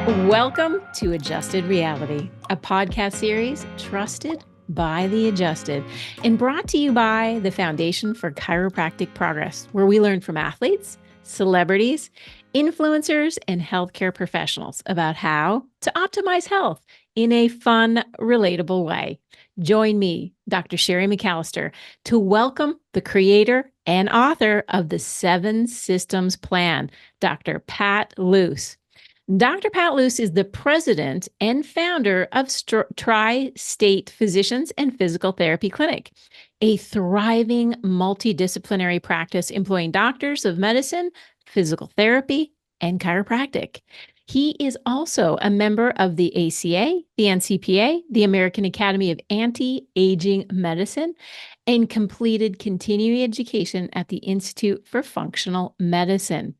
Welcome to Adjusted Reality, a podcast series trusted by the adjusted and brought to you by the Foundation for Chiropractic Progress, where we learn from athletes, celebrities, influencers, and healthcare professionals about how to optimize health in a fun, relatable way. Join me, Dr. Sherry McAllister, to welcome the creator and author of the 7 Systems Plan, Dr. Pat Luse. Dr. Pat Luse is the president and founder of Tri-State Physicians and Physical Therapy Clinic, a thriving multidisciplinary practice employing doctors of medicine, physical therapy, and chiropractic. He is also a member of the ACA, the NCPA, the American Academy of Anti-Aging Medicine, and completed continuing education at the Institute for Functional Medicine.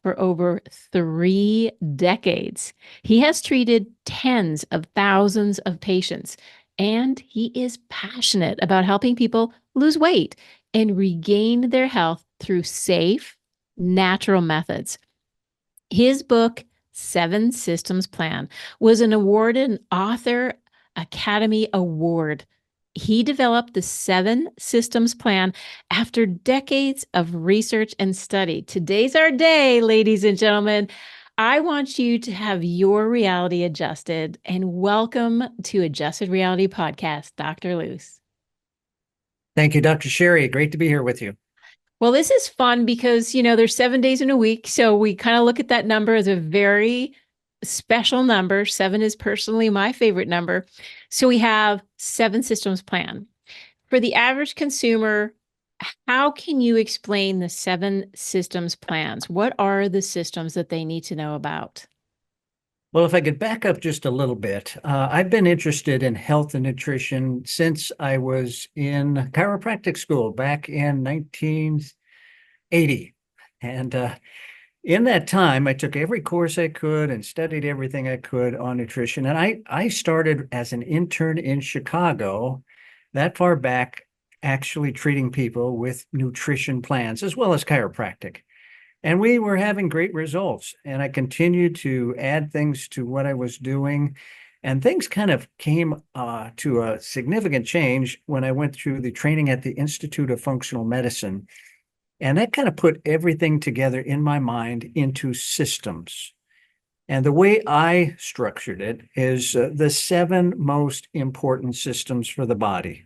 For over 3 decades. He has treated tens of thousands of patients, and he is passionate about helping people lose weight and regain their health through safe, natural methods. His book, 7 Systems Plan, was an awarded Author Academy Award. He developed the 7 Systems Plan after decades of research and study. Today's our day, ladies and gentlemen. I want you to have your reality adjusted, and welcome to Adjusted Reality Podcast, Dr. Luse. Thank you, Dr. Sherry. Great to be here with you. Well, this is fun because, there's 7 days in a week. So we kind of look at that number as a very special number. 7 is personally my favorite number. So we have 7 Systems Plan. For the average consumer, how can you explain the 7 Systems Plans? What are the systems that they need to know about? Well, if I could back up just a little bit, I've been interested in health and nutrition since I was in chiropractic school back in 1980. And in that time, I took every course I could and studied everything I could on nutrition. And I started as an intern in Chicago, that far back, actually treating people with nutrition plans as well as chiropractic. And we were having great results. And I continued to add things to what I was doing. And things kind of came to a significant change when I went through the training at the Institute of Functional Medicine. And that kind of put everything together in my mind into systems. And the way I structured it is the 7 most important systems for the body.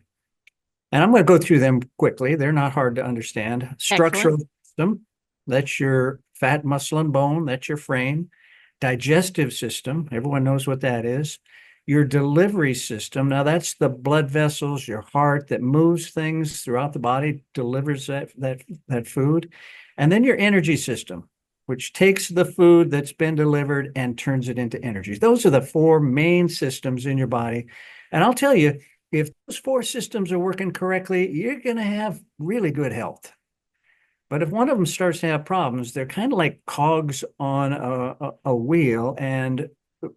And I'm going to go through them quickly. They're not hard to understand. Structural system, that's your fat, muscle, and bone. That's your frame. Digestive system, everyone knows what that is. Your delivery system, now that's the blood vessels, your heart that moves things throughout the body, delivers that food. And then your energy system, which takes the food that's been delivered and turns it into energy. Those are the 4 main systems in your body. And I'll tell you, if those 4 systems are working correctly, you're going to have really good health. But if one of them starts to have problems, they're kind of like cogs on a wheel, and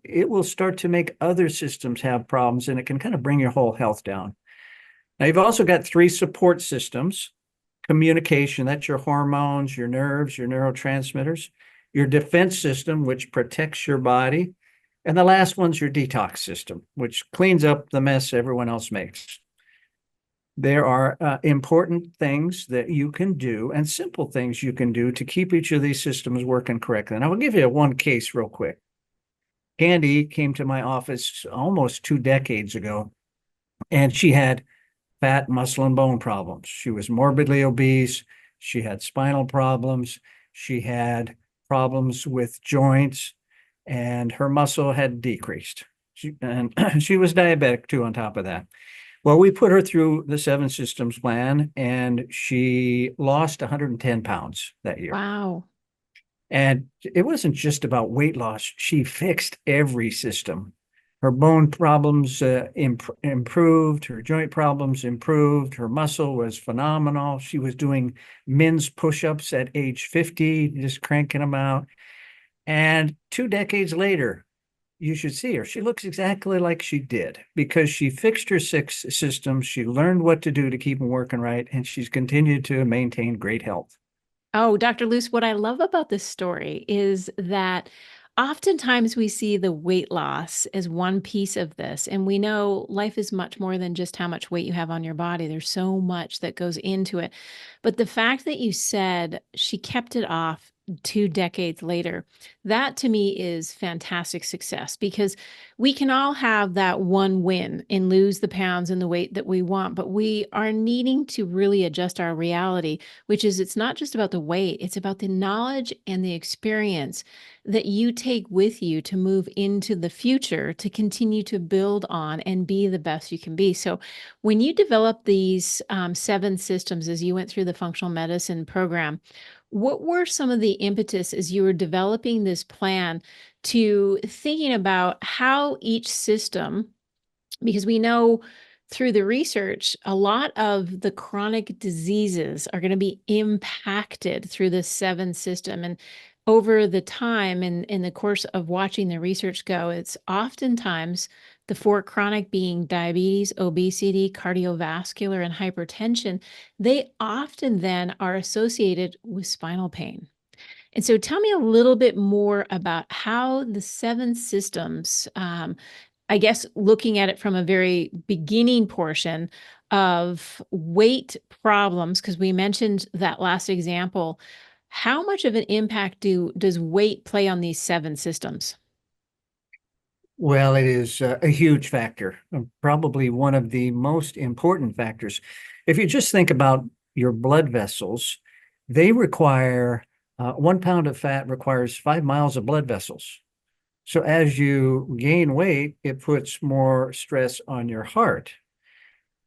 it will start to make other systems have problems, and it can kind of bring your whole health down. Now, you've also got 3 support systems. Communication, that's your hormones, your nerves, your neurotransmitters. Your defense system, which protects your body. And the last one's your detox system, which cleans up the mess everyone else makes. There are important things that you can do and simple things you can do to keep each of these systems working correctly. And I will give you one case real quick. Candy came to my office almost 2 decades ago, and she had fat, muscle, and bone problems. She was morbidly obese. She had spinal problems. She had problems with joints, and her muscle had decreased. She was diabetic too, on top of that. Well, we put her through the 7 Systems Plan, and she lost 110 pounds that year. Wow. And it wasn't just about weight loss. She fixed every system. Her bone problems improved. Her joint problems improved. Her muscle was phenomenal. She was doing men's push-ups at age 50, just cranking them out. And 2 decades later, you should see her. She looks exactly like she did because she fixed her 6 systems. She learned what to do to keep them working right, and she's continued to maintain great health. Oh, Dr. Luse, what I love about this story is that Oftentimes we see the weight loss as one piece of this, and we know life is much more than just how much weight you have on your body. There's so much that goes into it. But the fact that you said she kept it off 2 decades later, that to me is fantastic success, because we can all have that one win and lose the pounds and the weight that we want, but we are needing to really adjust our reality, which is it's not just about the weight, it's about the knowledge and the experience that you take with you to move into the future to continue to build on and be the best you can be. So, when you develop these 7 systems as you went through the functional medicine program, what were some of the impetus as you were developing this plan to thinking about how each system, because we know through the research, a lot of the chronic diseases are going to be impacted through the 7 system. And over the time and in the course of watching the research go, it's oftentimes the 4 chronic being diabetes, obesity, cardiovascular, and hypertension. They often then are associated with spinal pain. And so tell me a little bit more about how the 7 systems, I guess, looking at it from a very beginning portion of weight problems, because we mentioned that last example, how much of an impact does weight play on these 7 systems? Well, it is a huge factor, probably one of the most important factors. If you just think about your blood vessels, they require 1 pound of fat requires 5 miles of blood vessels. So as you gain weight, it puts more stress on your heart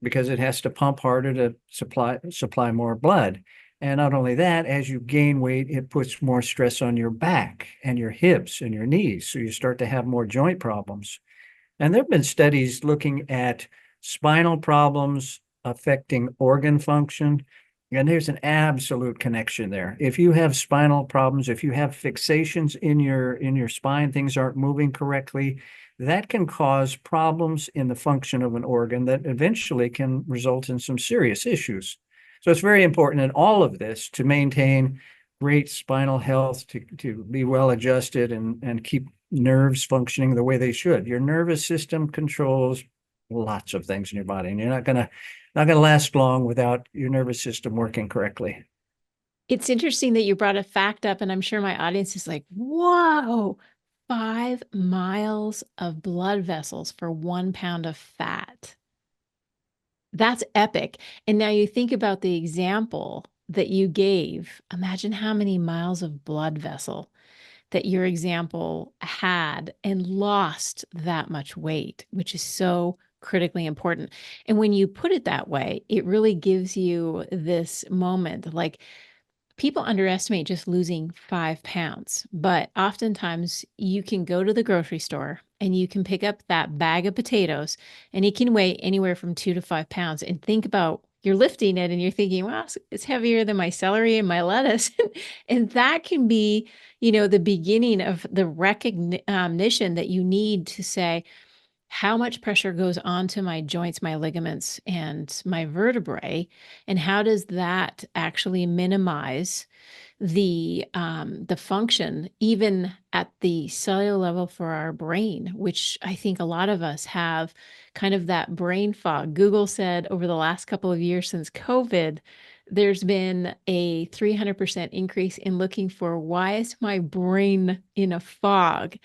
because it has to pump harder to supply more blood. And not only that, as you gain weight, it puts more stress on your back and your hips and your knees. So you start to have more joint problems. And there have been studies looking at spinal problems affecting organ function. And there's an absolute connection there. If you have spinal problems, if you have fixations in your spine, things aren't moving correctly, that can cause problems in the function of an organ that eventually can result in some serious issues. So it's very important in all of this to maintain great spinal health, to be well adjusted and keep nerves functioning the way they should. Your nervous system controls lots of things in your body, and you're not gonna last long without your nervous system working correctly. It's interesting that you brought a fact up, and I'm sure my audience is like, whoa, 5 miles of blood vessels for 1 pound of fat. That's epic. And now you think about the example that you gave. Imagine how many miles of blood vessel that your example had and lost that much weight, which is so critically important. And when you put it that way, it really gives you this moment like, people underestimate just losing 5 pounds, but oftentimes you can go to the grocery store and you can pick up that bag of potatoes and it can weigh anywhere from 2 to 5 pounds. And think about you're lifting it and you're thinking, wow, it's heavier than my celery and my lettuce. And that can be, the beginning of the recognition that you need to say, how much pressure goes onto my joints, my ligaments, and my vertebrae, and how does that actually minimize the function even at the cellular level for our brain, which I think a lot of us have kind of that brain fog. Google said over the last couple of years since COVID, there's been a 300% increase in looking for why is my brain in a fog.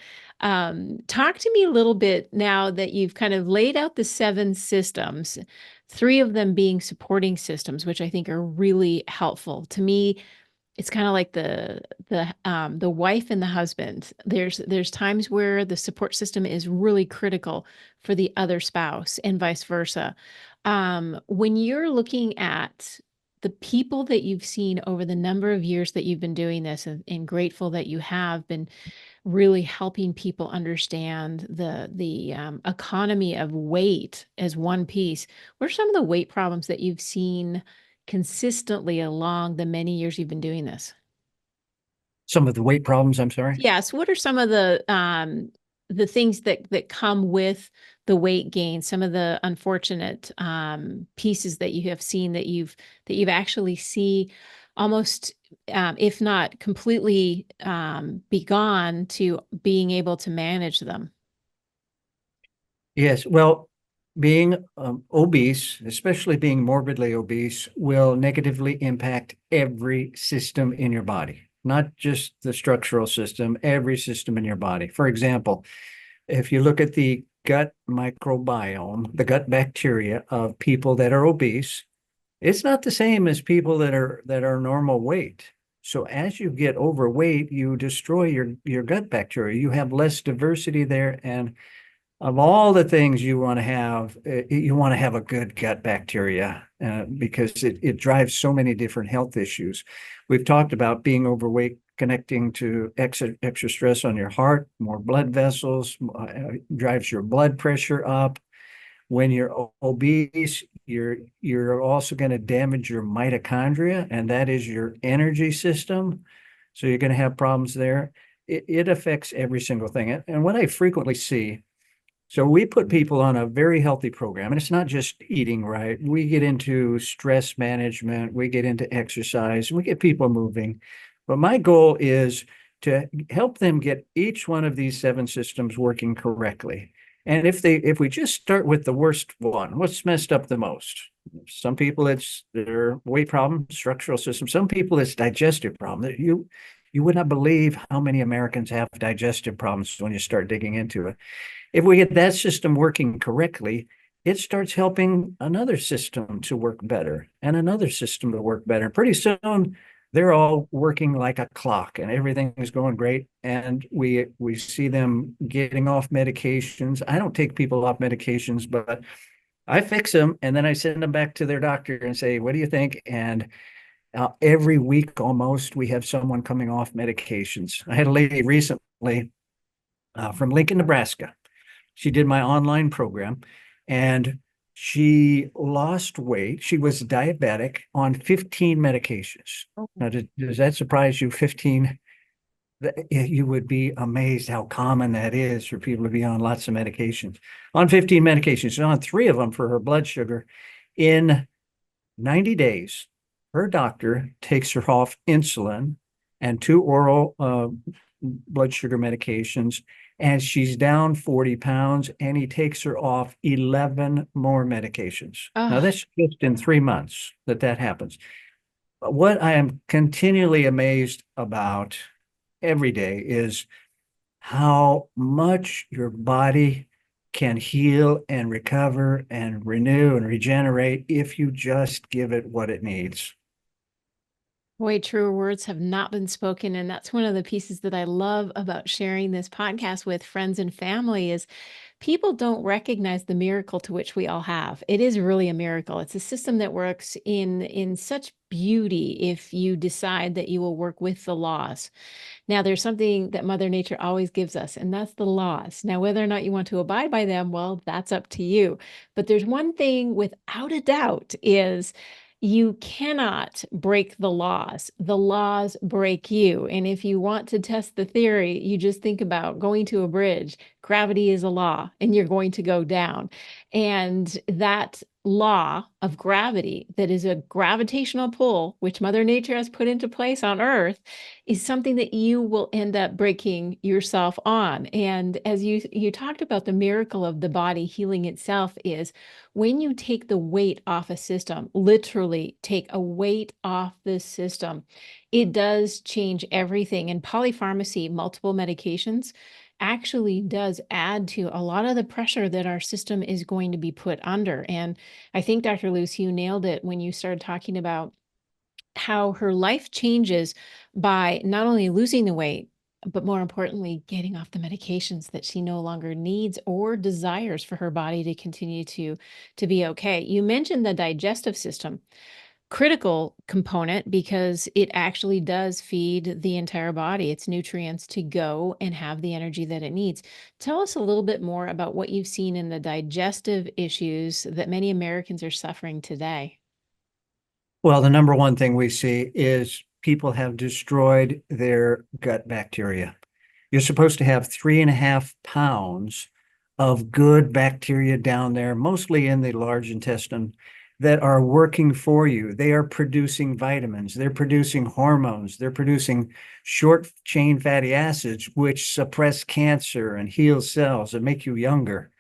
Talk to me a little bit now that you've kind of laid out the 7 systems, 3 of them being supporting systems, which I think are really helpful. To me, it's kind of like the wife and the husband. There's times where the support system is really critical for the other spouse and vice versa. When you're looking at the people that you've seen over the number of years that you've been doing this, and grateful that you have been really helping people understand the economy of weight as one piece. What are some of the weight problems that you've seen consistently along the many years you've been doing this? Some of the weight problems, I'm sorry. Yes. What are some of the things that come with the weight gain? Some of the unfortunate pieces that you have seen that you've actually see almost if not completely be gone, to being able to manage them? Yes, well, being obese, especially being morbidly obese, will negatively impact every system in your body, not just the structural system, every system in your body. For example, if you look at the gut microbiome, the gut bacteria of people that are obese, it's not the same as people that are normal weight. So as you get overweight, you destroy your gut bacteria. You have less diversity there, and of all the things you want to have a good gut bacteria because it drives so many different health issues. We've talked about being overweight connecting to extra stress on your heart, more blood vessels, drives your blood pressure up. When you're obese, you're also going to damage your mitochondria, and that is your energy system. So you're going to have problems there. It affects every single thing. And what I frequently see, so we put people on a very healthy program, and it's not just eating right. We get into stress management, we get into exercise, we get people moving. But my goal is to help them get each one of these 7 systems working correctly. And if we just start with the worst one, what's messed up the most? Some people it's their weight problem, structural system. Some people it's digestive problem. You would not believe how many Americans have digestive problems when you start digging into it. If we get that system working correctly, it starts helping another system to work better and another system to work better. Pretty soon, they're all working like a clock and everything is going great. And we see them getting off medications. I don't take people off medications, but I fix them and then I send them back to their doctor and say, what do you think? And every week almost, we have someone coming off medications. I had a lady recently from Lincoln, Nebraska. She did my online program and she lost weight. She was diabetic on 15 medications. Now, does that surprise you? 15? You would be amazed how common that is for people to be on lots of medications. On 15 medications, she's on 3 of them for her blood sugar. In 90 days, her doctor takes her off insulin and 2 oral blood sugar medications, and she's down 40 pounds, and he takes her off 11 more medications. Now, that's just in 3 months that happens. But what I am continually amazed about every day is how much your body can heal and recover and renew and regenerate if you just give it what it needs. Boy, truer words have not been spoken. And that's one of the pieces that I love about sharing this podcast with friends and family is people don't recognize the miracle to which we all have. It is really a miracle. It's a system that works in such beauty if you decide that you will work with the laws. Now, there's something that Mother Nature always gives us, and that's the laws. Now, whether or not you want to abide by them, well, that's up to you. But there's one thing without a doubt is you cannot break the laws. The laws break you. And if you want to test the theory, you just think about going to a bridge. Gravity is a law, and you're going to go down. And that law of gravity, that is a gravitational pull, which Mother Nature has put into place on Earth, is something that you will end up breaking yourself on. And as you talked about, the miracle of the body healing itself is when you take the weight off a system, literally take a weight off the system, it does change everything. And polypharmacy, multiple medications, actually does add to a lot of the pressure that our system is going to be put under. And I think, Dr. Luse, you nailed it when you started talking about how her life changes by not only losing the weight, but more importantly, getting off the medications that she no longer needs or desires for her body to continue to be okay. You mentioned the digestive system, critical component because it actually does feed the entire body, its nutrients to go and have the energy that it needs. Tell us a little bit more about what you've seen in the digestive issues that many Americans are suffering today. Well, the number one thing we see is people have destroyed their gut bacteria. You're supposed to have 3.5 pounds of good bacteria down there, mostly in the large intestine, that are working for you. They are producing vitamins, they're producing hormones, they're producing short chain fatty acids, which suppress cancer and heal cells and make you younger.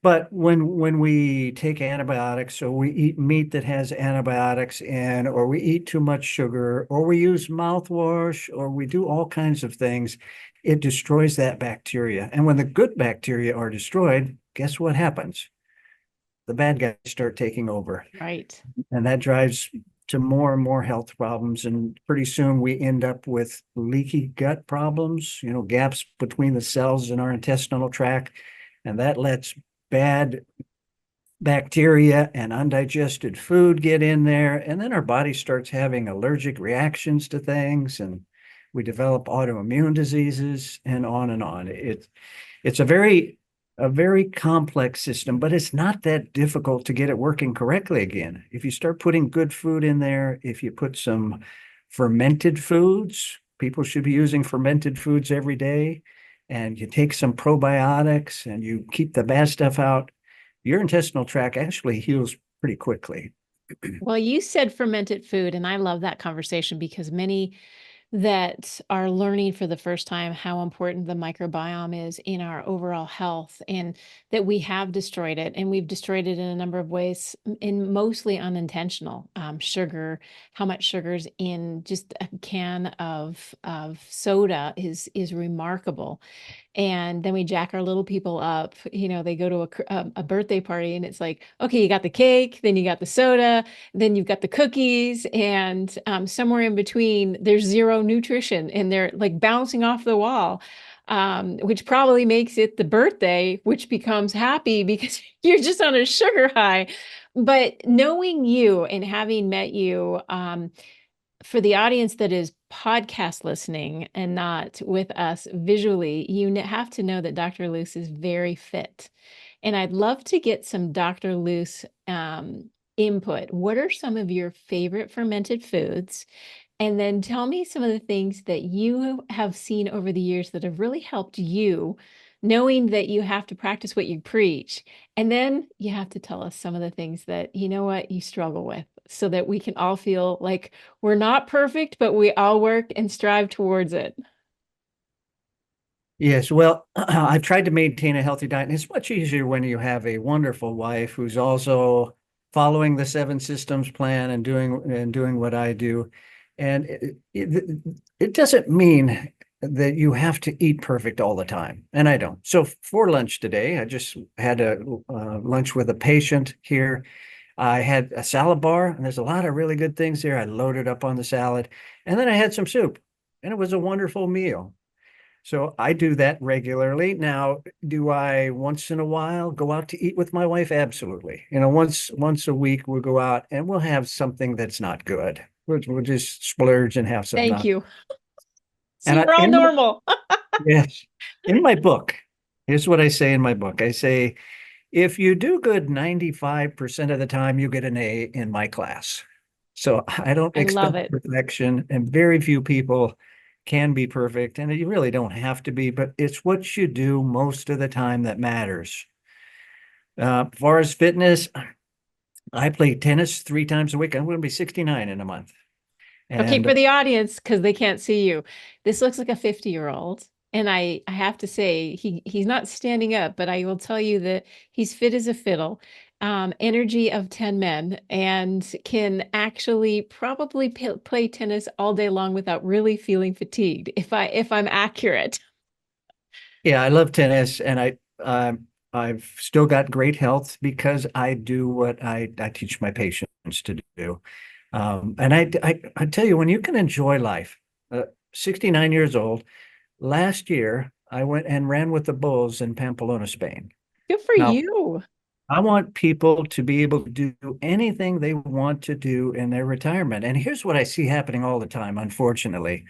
But when we take antibiotics, or we eat meat that has antibiotics in, or we eat too much sugar, or we use mouthwash, or we do all kinds of things, it destroys that bacteria. And when the good bacteria are destroyed, guess what happens? The bad guys start taking over. Right. And that drives to more and more health problems. And pretty soon we end up with leaky gut problems, gaps between the cells in our intestinal tract. And that lets bad bacteria and undigested food get in there. And then our body starts having allergic reactions to things, and we develop autoimmune diseases, and on and on. It's a very complex system, but it's not that difficult to get it working correctly again. If you start putting good food in there, if you put some fermented foods, people should be using fermented foods every day, and you take some probiotics and you keep the bad stuff out, your intestinal tract actually heals pretty quickly. Well, you said fermented food, and I love that conversation because many that are learning for the first time how important the microbiome is in our overall health, and that we have destroyed it, and we've destroyed it in a number of ways, in mostly unintentional. Sugar, how much sugar's in just a can of soda is remarkable. And then we jack our little people up. They go to a birthday party, and it's like, okay, you got the cake, then you got the soda, then you've got the cookies, and somewhere in between, there's zero nutrition, and they're like bouncing off the wall, which probably makes it the birthday, which becomes happy because you're just on a sugar high. But knowing you and having met you, for the audience that is podcast listening and not with us visually, you have to know that Dr. Luse is very fit. And I'd love to get some Dr. Luse input. What are some of your favorite fermented foods? And then tell me some of the things that you have seen over the years that have really helped you, knowing that you have to practice what you preach. And then you have to tell us some of the things that, you struggle with, so that we can all feel like we're not perfect, but we all work and strive towards it. Yes, well, I've tried to maintain a healthy diet, and it's much easier when you have a wonderful wife who's also following the seven systems plan and doing what I do. And it doesn't mean that you have to eat perfect all the time, and I don't. So for lunch today, I just had a lunch with a patient here. I had a salad bar, and there's a lot of really good things there. I loaded up on the salad, and then I had some soup, and it was a wonderful meal. So I do that regularly. Now, do I once in a while go out to eat with my wife? Absolutely. Once a week we'll go out and we'll have something that's not good. We'll just splurge and have some Thank not. you. And See, we're all normal. yes, in my book, here's what I say in my book. I say, if you do good 95% of the time, you get an A in my class. So I don't I love expect it. perfection, and very few people can be perfect, and you really don't have to be, but it's what you do most of the time that matters. As far as fitness, I play tennis 3 times a week. I'm going to be 69 in a month. Okay, And for the audience, because they can't see you, this looks like a 50-year-old. And I have to say, he's not standing up, but I will tell you that he's fit as a fiddle, energy of 10 men, and can actually probably play tennis all day long without really feeling fatigued, if I'm accurate. yeah, I love tennis, and I've still got great health because I do what I teach my patients to do. And I tell you, when you can enjoy life, 69 years old, last year I went and ran with the bulls in Pamplona, Spain. Good for Now, you. I want people to be able to do anything they want to do in their retirement. And here's what I see happening all the time, unfortunately.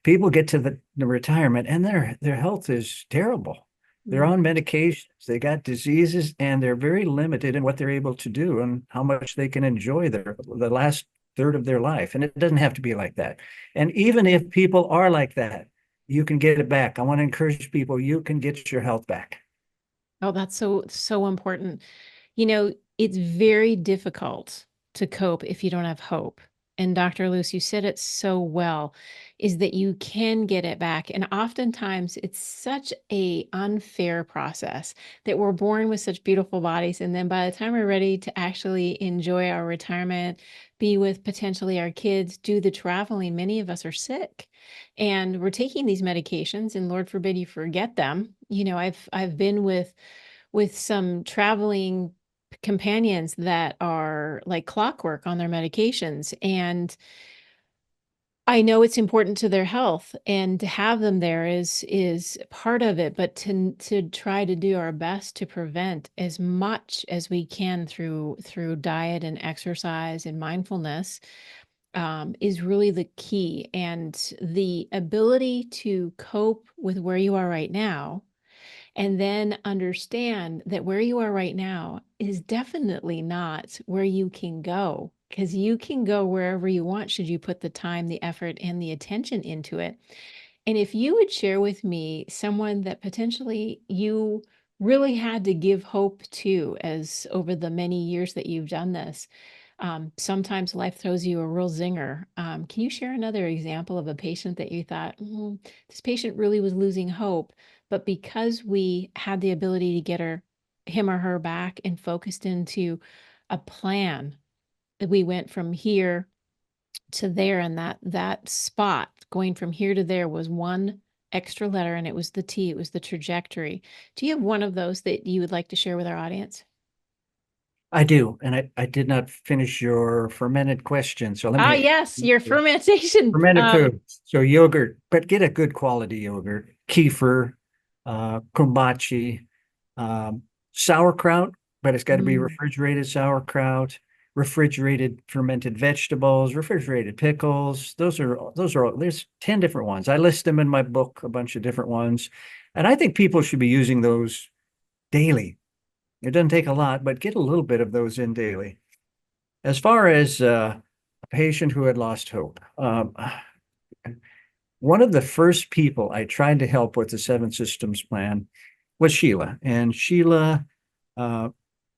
People get to the retirement and their health is terrible. They're on Mm. medications, they got diseases, and they're very limited in what they're able to do and how much they can enjoy the last third of their life. And it doesn't have to be like that. And even if people are like that, you can get it back. I want to encourage people, you can get your health back. Oh, that's so important. You know, it's very difficult to cope if you don't have hope. And Dr. Luce, you said it so well, is that you can get it back. And oftentimes it's such a unfair process that we're born with such beautiful bodies. And then by the time we're ready to actually enjoy our retirement, be with potentially our kids, do the traveling, many of us are sick. And we're taking these medications, and Lord forbid you forget them. I've been with some traveling companions that are like clockwork on their medications. And I know it's important to their health, and to have them there is part of it, but to try to do our best to prevent as much as we can through diet and exercise and mindfulness is really the key. And the ability to cope with where you are right now, and then understand that where you are right now is definitely not where you can go, because you can go wherever you want should you put the time, the effort, and the attention into it. And if you would share with me someone that potentially you really had to give hope to, as over the many years that you've done this, sometimes life throws you a real zinger. Can you share another example of a patient that you thought, this patient really was losing hope, but because we had the ability to get him or her back and focused into a plan, that we went from here to there, and that spot going from here to there was one extra letter, and it was the T, it was the trajectory. Do you have one of those that you would like to share with our audience? I do. And I did not finish your fermented question. So let Ah, me yes, your fermentation. fermented foods. So yogurt, but get a good quality yogurt, kefir, kombucha, um, sauerkraut, but it's got to be Mm. refrigerated sauerkraut, refrigerated fermented vegetables, refrigerated pickles. Those are there's 10 different ones. I list them in my book, a bunch of different ones. And I think people should be using those daily. It doesn't take a lot, but get a little bit of those in daily. As far as a patient who had lost hope, one of the first people I tried to help with the Seven Systems Plan was Sheila. And Sheila, uh,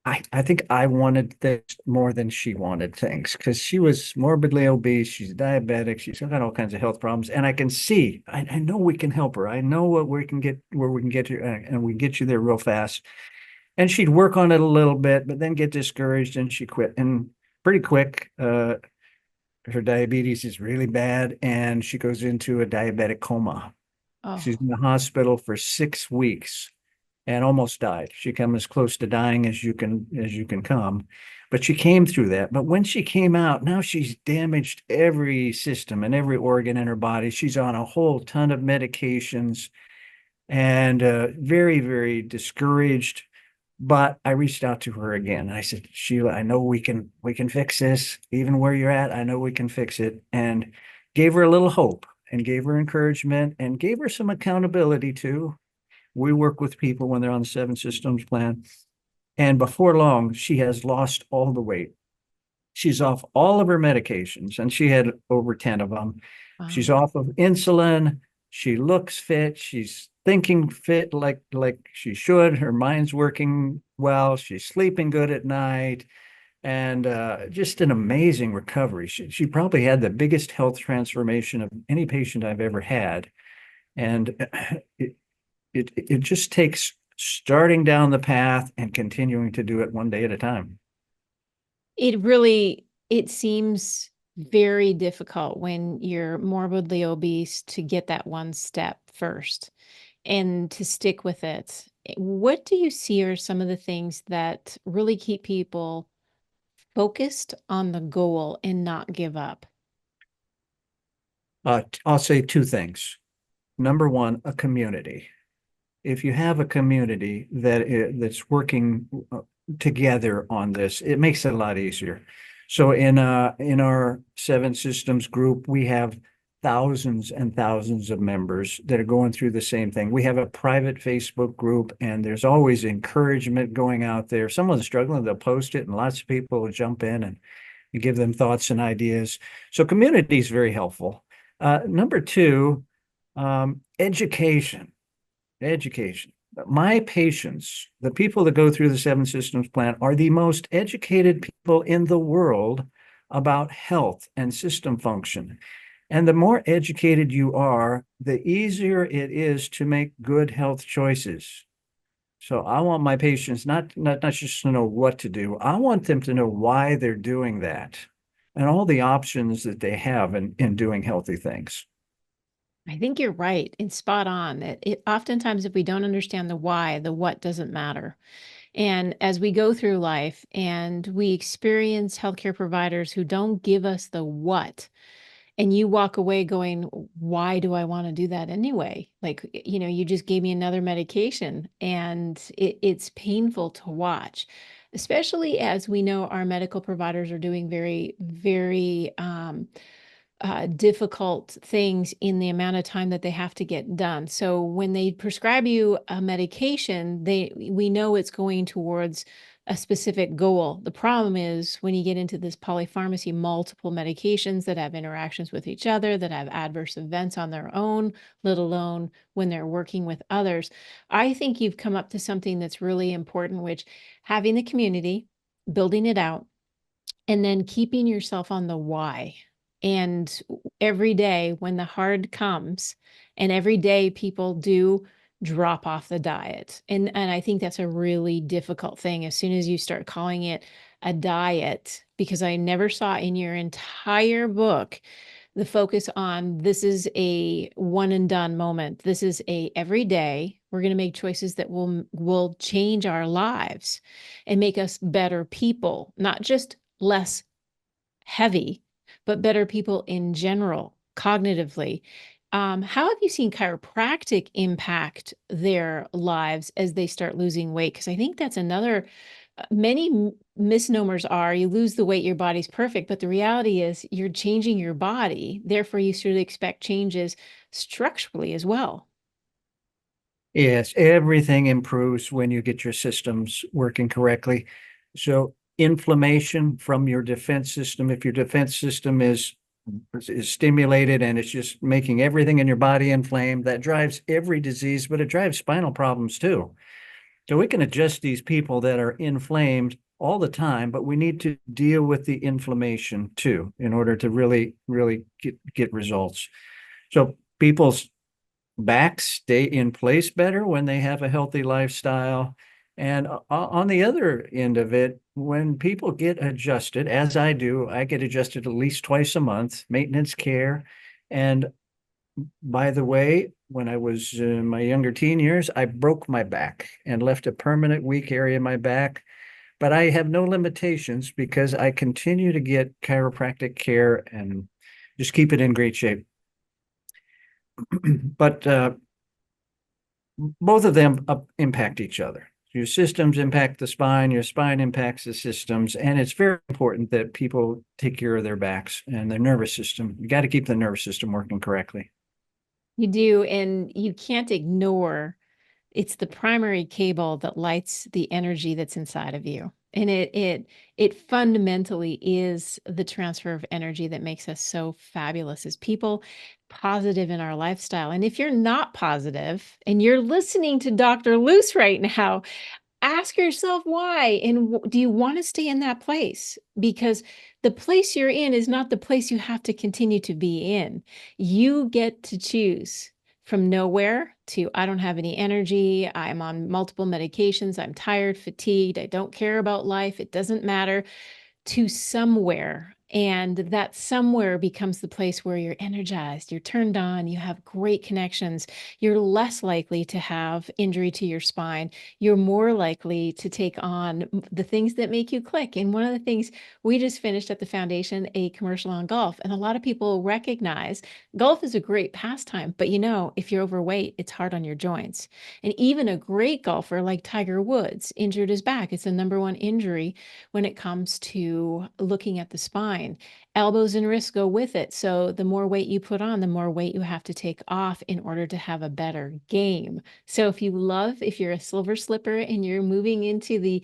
I think I wanted things more than she wanted things, because she was morbidly obese. She's diabetic. She's got all kinds of health problems. And I can see, I know we can help her. I know what we can get, where we can get you, and we can get you there real fast. And she'd work on it a little bit, but then get discouraged and she quit. And pretty quick, her diabetes is really bad, and she goes into a diabetic coma. She's Oh, in the hospital for 6 weeks and almost died. She came as close to dying as you can come, but she came through that. But when she came out, now she's damaged every system and every organ in her body. She's on a whole ton of medications, and very, very discouraged. But I reached out to her again. I said, Sheila, I know we can fix this. Even where you're at, I know we can fix it. And gave her a little hope, and gave her encouragement, and gave her some accountability too. We work with people when they're on the Seven Systems Plan. And before long, she has lost all the weight. She's off all of her medications, and she had over 10 of them. She's wow. off of insulin. She looks fit. She's thinking fit, like she should. Her mind's working well. She's sleeping good at night, and just an amazing recovery. She probably had the biggest health transformation of any patient I've ever had. And it just takes starting down the path and continuing to do it one day at a time. It seems very difficult when you're morbidly obese to get that one step first and to stick with it. What do you see are some of the things that really keep people focused on the goal and not give up? I'll say two things. Number one, a community. If you have a community that's working together on this, it makes it a lot easier. So in our Seven Systems group, we have thousands and thousands of members that are going through the same thing. We have a private Facebook group, and there's always encouragement going out there. If someone's struggling, they'll post it, and lots of people will jump in and give them thoughts and ideas. So community is very helpful. Number two, education. Education. my patients, the people that go through the Seven Systems Plan, are the most educated people in the world about health and system function. And the more educated you are, the easier it is to make good health choices. So I want my patients not just to know what to do. I want them to know why they're doing that and all the options that they have in doing healthy things. I think you're right and spot on. Oftentimes, if we don't understand the why, the what doesn't matter. And as we go through life and we experience healthcare providers who don't give us the what, and you walk away going, why do I want to do that anyway? Like, you just gave me another medication, and it's painful to watch, especially as we know our medical providers are doing very, very difficult things in the amount of time that they have to get done. So when they prescribe you a medication, we know it's going towards a specific goal. The problem is when you get into this polypharmacy, multiple medications that have interactions with each other, that have adverse events on their own, let alone when they're working with others. I think you've come up to something that's really important, which having the community, building it out, and then keeping yourself on the why. And every day when the hard comes, and every day people do drop off the diet. And I think that's a really difficult thing as soon as you start calling it a diet, because I never saw in your entire book the focus on this is a one and done moment. This is a every day we're going to make choices that will change our lives and make us better people, not just less heavy, but better people in general, cognitively. How have you seen chiropractic impact their lives as they start losing weight? Because I think that's another, many misnomers are you lose the weight, your body's perfect, but the reality is you're changing your body. Therefore, you should expect changes structurally as well. Yes, everything improves when you get your systems working correctly. So inflammation from your defense system, if your defense system is stimulated and it's just making everything in your body inflamed, that drives every disease, but it drives spinal problems too. So we can adjust these people that are inflamed all the time, but we need to deal with the inflammation too in order to really get results. So people's backs stay in place better when they have a healthy lifestyle. And on the other end of it, when people get adjusted, as I do, I get adjusted at least twice a month, maintenance care. And by the way, when I was in my younger teen years, I broke my back and left a permanent weak area in my back. But I have no limitations because I continue to get chiropractic care and just keep it in great shape. But both of them impact each other. Your systems impact the spine, your spine impacts the systems, and it's very important that people take care of their backs and their nervous system. You got to keep the nervous system working correctly. You do, and you can't ignore it's the primary cable that lights the energy that's inside of you. And it fundamentally is the transfer of energy that makes us so fabulous as people, positive in our lifestyle. And if you're not positive and you're listening to Dr. Luce right now, ask yourself why. And do you want to stay in that place? Because the place you're in is not the place you have to continue to be in. You get to choose from nowhere to I don't have any energy. I'm on multiple medications. I'm tired, fatigued. I don't care about life. It doesn't matter, to somewhere. And that somewhere becomes the place where you're energized, you're turned on, you have great connections. You're less likely to have injury to your spine. You're more likely to take on the things that make you click. And one of the things we just finished at the foundation, a commercial on golf. And a lot of people recognize golf is a great pastime, but if you're overweight, it's hard on your joints. And even a great golfer like Tiger Woods injured his back. It's the number one injury when it comes to looking at the spine. spine. Elbows and wrists go with it. So the more weight you put on, the more weight you have to take off in order to have a better game. So if you're a silver slipper and you're moving into the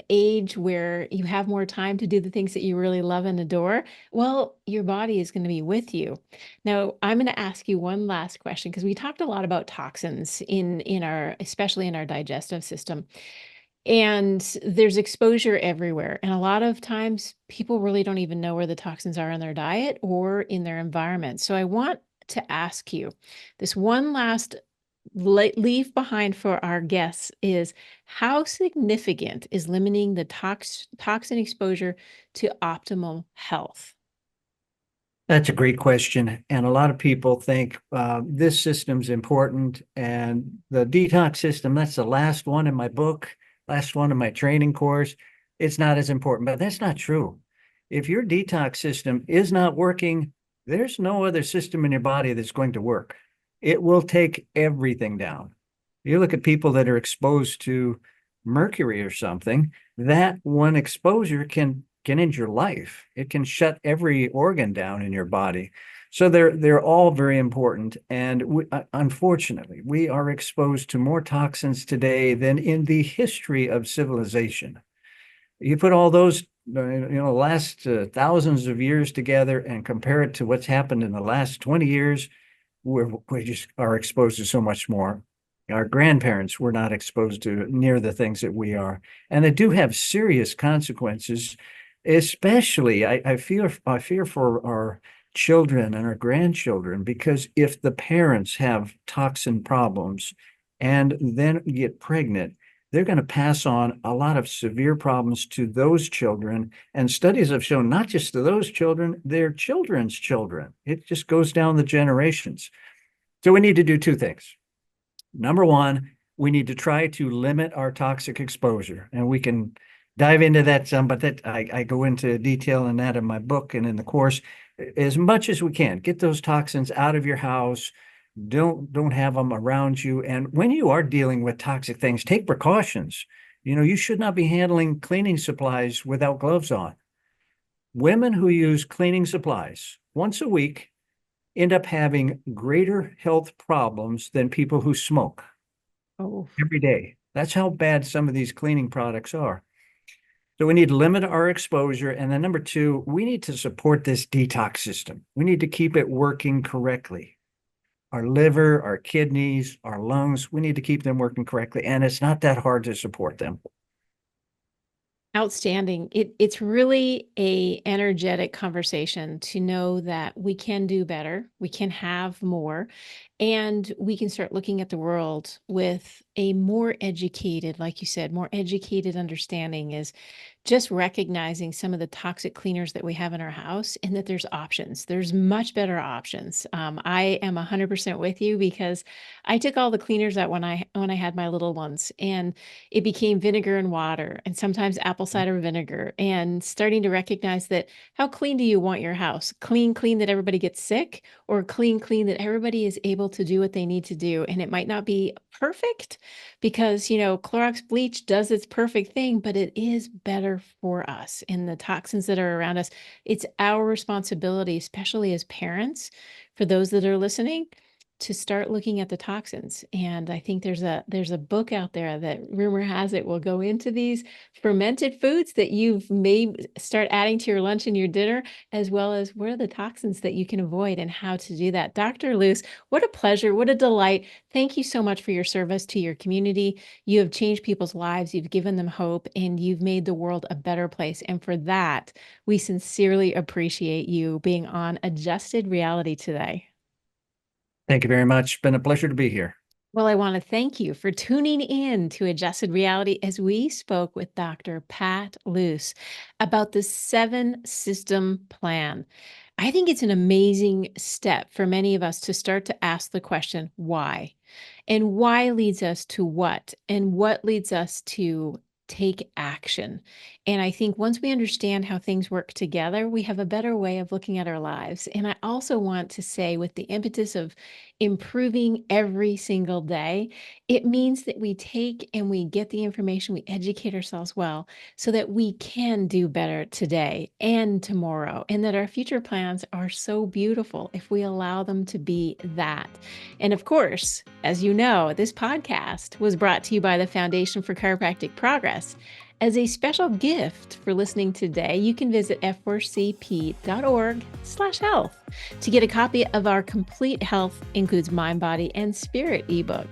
age where you have more time to do the things that you really love and adore, well, your body is going to be with you. Now, I'm going to ask you one last question because we talked a lot about toxins especially in our digestive system. And there's exposure everywhere. And a lot of times people really don't even know where the toxins are in their diet or in their environment. So I want to ask you this one last leave behind for our guests is how significant is limiting the toxin exposure to optimal health? That's a great question. And a lot of people think this system's important. And the detox system, that's the last one in my book, last one in my training course. It's not as important, but that's not true. If your detox system is not working, there's no other system in your body that's going to work. It will take everything down. You look at people that are exposed to mercury or something, that one exposure can end your life. It can shut every organ down in your body. So they're all very important. And unfortunately, we are exposed to more toxins today than in the history of civilization. You put all those, last thousands of years together and compare it to what's happened in the last 20 years, we just are exposed to so much more. Our grandparents were not exposed to near the things that we are. And they do have serious consequences. Especially, I fear for our children and our grandchildren, because if the parents have toxin problems and then get pregnant, they're going to pass on a lot of severe problems to those children. And studies have shown not just to those children, their children's children. It just goes down the generations. So we need to do two things. Number one, we need to try to limit our toxic exposure, and we can dive into that some, but that I go into detail in that in my book and in the course as much as we can. Get those toxins out of your house. Don't have them around you. And when you are dealing with toxic things, take precautions. You should not be handling cleaning supplies without gloves on. Women who use cleaning supplies once a week end up having greater health problems than people who smoke every day. That's how bad some of these cleaning products are. So we need to limit our exposure. And then number two, we need to support this detox system. We need to keep it working correctly. Our liver, our kidneys, our lungs, we need to keep them working correctly. And it's not that hard to support them. Outstanding. It's really a energetic conversation to know that we can do better, we can have more, and we can start looking at the world with a more educated, like you said, more educated understanding is just recognizing some of the toxic cleaners that we have in our house and that there's options. There's much better options. I am 100% with you because I took all the cleaners out when I had my little ones, and it became vinegar and water and sometimes apple cider vinegar, and starting to recognize that how clean do you want your house? Clean that everybody gets sick, or clean that everybody is able to do what they need to do. And it might not be perfect because, Clorox bleach does its perfect thing, but it is better for us and the toxins that are around us. It's our responsibility, especially as parents, for those that are listening, to start looking at the toxins. And I think there's a book out there that rumor has it will go into these fermented foods that you've may start adding to your lunch and your dinner, as well as what are the toxins that you can avoid and how to do that. Dr. Luse, what a pleasure, what a delight. Thank you so much for your service to your community. You have changed people's lives, you've given them hope, and you've made the world a better place. And for that, we sincerely appreciate you being on Adjusted Reality today. Thank you very much. It's been a pleasure to be here. Well, I want to thank you for tuning in to Adjusted Reality as we spoke with Dr. Pat Luse about the 7-system plan. I think it's an amazing step for many of us to start to ask the question, why? And why leads us to what? And what leads us to take action. And I think once we understand how things work together, we have a better way of looking at our lives. And I also want to say, with the impetus of improving every single day, it means that we take and we get the information, we educate ourselves well, so that we can do better today and tomorrow, and that our future plans are so beautiful if we allow them to be that. And of course, as you know, this podcast was brought to you by the Foundation for Chiropractic Progress. As a special gift for listening today, you can visit f4cp.org/health to get a copy of our Complete Health Includes Mind, Body, and Spirit ebook.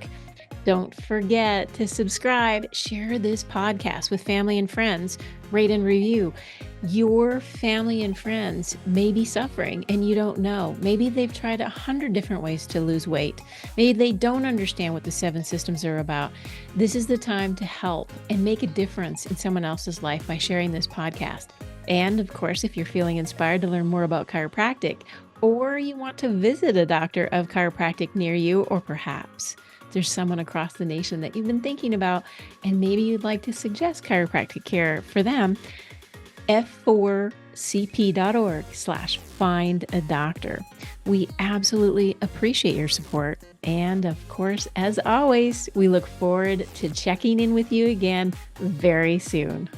Don't forget to subscribe, share this podcast with family and friends, rate and review. Your family and friends may be suffering and you don't know. Maybe they've tried 100 different ways to lose weight. Maybe they don't understand what the 7 systems are about. This is the time to help and make a difference in someone else's life by sharing this podcast. And of course, if you're feeling inspired to learn more about chiropractic, or you want to visit a doctor of chiropractic near you, or perhaps there's someone across the nation that you've been thinking about, and maybe you'd like to suggest chiropractic care for them, f4cp.org/find a doctor. We absolutely appreciate your support. And of course, as always, we look forward to checking in with you again very soon.